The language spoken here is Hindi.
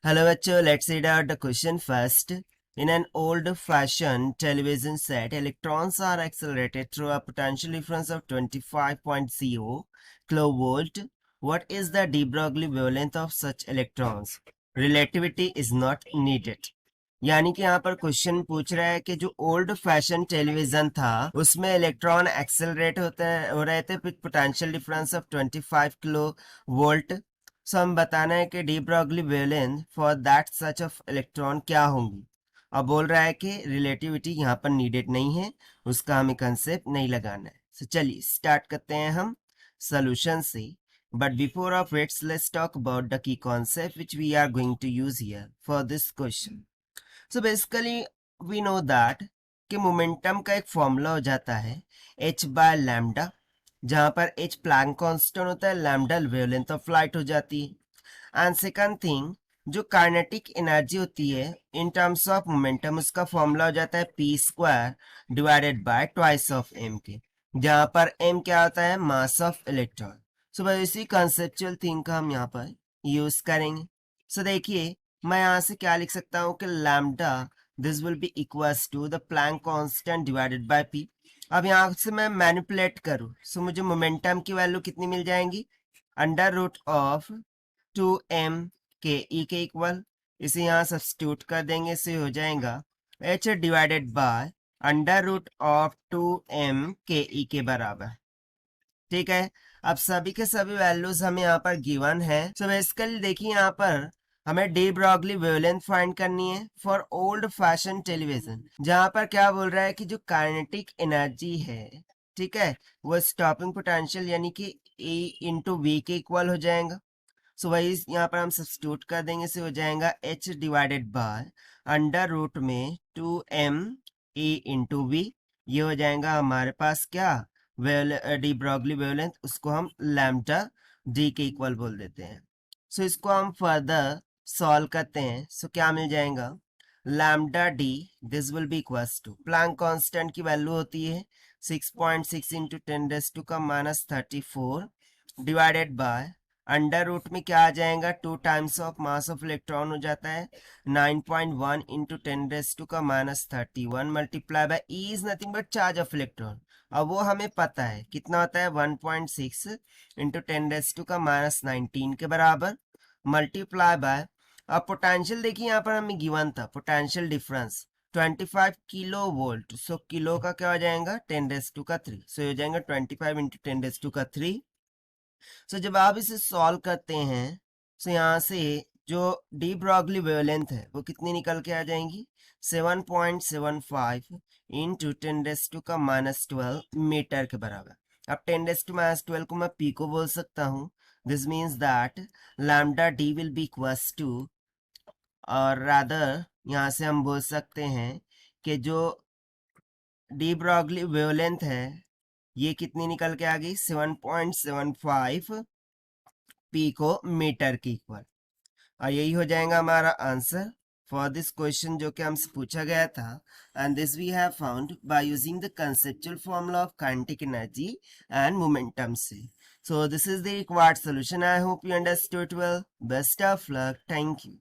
Hello bachcho, let's read out the question first. In an old-fashioned television set, electrons are accelerated through a potential difference of 25.0 kilovolt. What is the de Broglie wavelength of such electrons? Relativity is not needed. यानी कि यहाँ पर क्वेश्चन पूछ रहा है कि जो ओल्ड फैशन टेलीविजन था उसमें इलेक्ट्रॉन एक्सेलरेट होते हो रहे थे with potential difference of 25 kilo volt. So हम बताना है कि de Broglie wavelength for that such of electron क्या होंगी। अब बोल रहा है कि रिलेटिविटी यहाँ पर नीडेड नहीं है, उसका हमें कंसेप्ट नहीं लगाना है। सो चलिए स्टार्ट करते हैं हम सोल्यूशन से। But before of its let's talk about the key concept which we are going to use here for this question. So basically we know that कि मोमेंटम का एक फॉर्मूला हो जाता है h बाय लैम्डा, जहां पर h प्लैंक कांस्टेंट होता है, लैम्डा वेवलेंथ ऑफ लाइट हो जाती है। एंड सेकंड थिंग, जो काइनेटिक एनर्जी होती है इन टर्म्स ऑफ मोमेंटम, उसका फॉर्मूला हो जाता है p square divided by twice of m के, जहां पर m क्या होता है, मास ऑफ इलेक्ट्रॉन। सो बस इसी कंसेप्चुअल थिंग का हम यहाँ पर यूज करेंगे। सो देखिए मैं यहाँ से क्या लिख सकता हूँ कि lambda this will be equals to the Planck constant divided by p। अब यहाँ से मैं मैनिपुलेट करूँ सो मुझे मोमेंटम की वैल्यू कितनी मिल जाएंगी, अंडर रूट ऑफ 2m के e के इक्वल, इसे यहाँ सब्स्टिट्यूट कर देंगे, इसे हो जाएगा h divided by under root of 2m के e के बराबर। ठीक है, अब सभी के सभी वैल्यूज हमें यहाँ पर गिवन है। सो बेसिकली देखिए यहाँ पर हमें डी ब्रॉगली वेवलेंथ फाइंड करनी है फॉर ओल्ड फैशन टेलीविजन, जहां पर क्या बोल रहा है कि जो काइनेटिक एनर्जी है, ठीक है, वो स्टॉपिंग पोटेंशियल यानी कि E इंटू वी के इक्वल हो जाएगा। सो वही यहाँ पर हम सब्स्टिट्यूट कर देंगे, से हो जाएगा h divided by under root में 2m E इंटू वी। ये हो जाएगा हमारे पास क्या, डी ब्रॉगली वेवलेंथ, उसको हम लैम्डा डी के इक्वल बोल देते हैं। सो इसको हम फर्दर सॉल्व करते हैं। सो क्या मिल जाएगा, lambda d this will be equals to Planck constant की वैल्यू होती है 6.6 into 10⁻34 divided by under root में क्या आ जाएगा, 2 times of mass of electron हो जाता है 9.1 into 10⁻31 multiply by E is nothing but charge of electron. अब वो हमें पता है कितना होता है, 1.6 इंटू 10⁻19 के बराबर, मल्टीप्लाई बाय, अब पोटेंशियल देखिए यहाँ पर हमें गिवन था पोटेंशियल डिफरेंस 25 किलो वोल्ट। सो किलो का क्या हो जाएगा, 10⁻3, सो हो जाएगा 25 इंटू 10⁻3। सो जब आप इसे सॉल्व करते हैं सो यहाँ से जो डी ब्रॉगली वेवलेंथ है वो कितनी निकल के आ जाएंगी, 7.75 इंटू 10⁻12 मीटर के बराबर। अब 10⁻12 को मैं पी को बोल सकता हूँ, this means that lambda D will be equals to, और रादर यहाँ से हम बोल सकते हैं कि जो डी ब्रॉगली वेवलेंथ है ये कितनी निकल के आ गई, 7.75 पीको मीटर की इक्वल। और यही हो जाएगा हमारा आंसर फॉर दिस क्वेश्चन जो कि हमसे पूछा गया था। And this we have found by using the conceptual formula of kinetic energy and momentum से। So this is the required solution. I hope you understood well. Best of luck. Thank you.